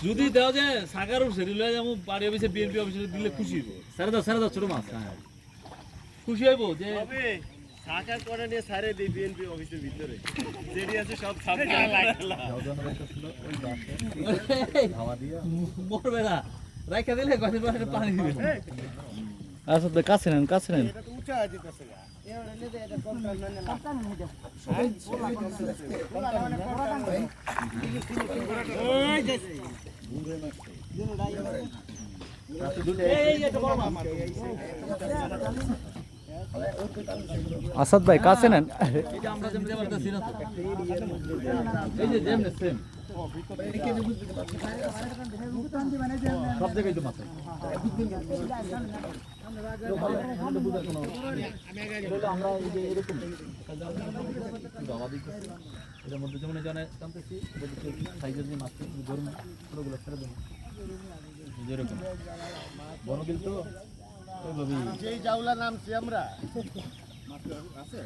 যদি দেওয়া যায় সাগার সেরি লয়ে যাবো বাড়ি অফিসে বিএনপি অফিসে দিলে খুশি হইব সারা দাও ছোট মাছ হ্যাঁ খুশি হইব যে তবে সাকা করে নিয়ে সারে দেই বিএনপি অফিসের ভিতরে যেটি আছে সব সামনে মরবে না রাইখা দিলে কদিন পরে পানি দিবে আচ্ছা তো কাছে নেন এটা তো উঠা দিতেছে গা আসাদ ভাই কাছে নেন এই যে আমরা যেমন পারতেছি না তো এই যে যেমন সেম সব জায়গায় তো মাথা আমরা এই যে এরকম এটার মধ্যে যেমন জানে জানতেছি সাইজের যে মাছ ধরুন ছোটগুলো ছেড়ে দেবো যেরকম বড় কিন্তু ওইভাবেই যেই জাউলা নামছি আমরা আছে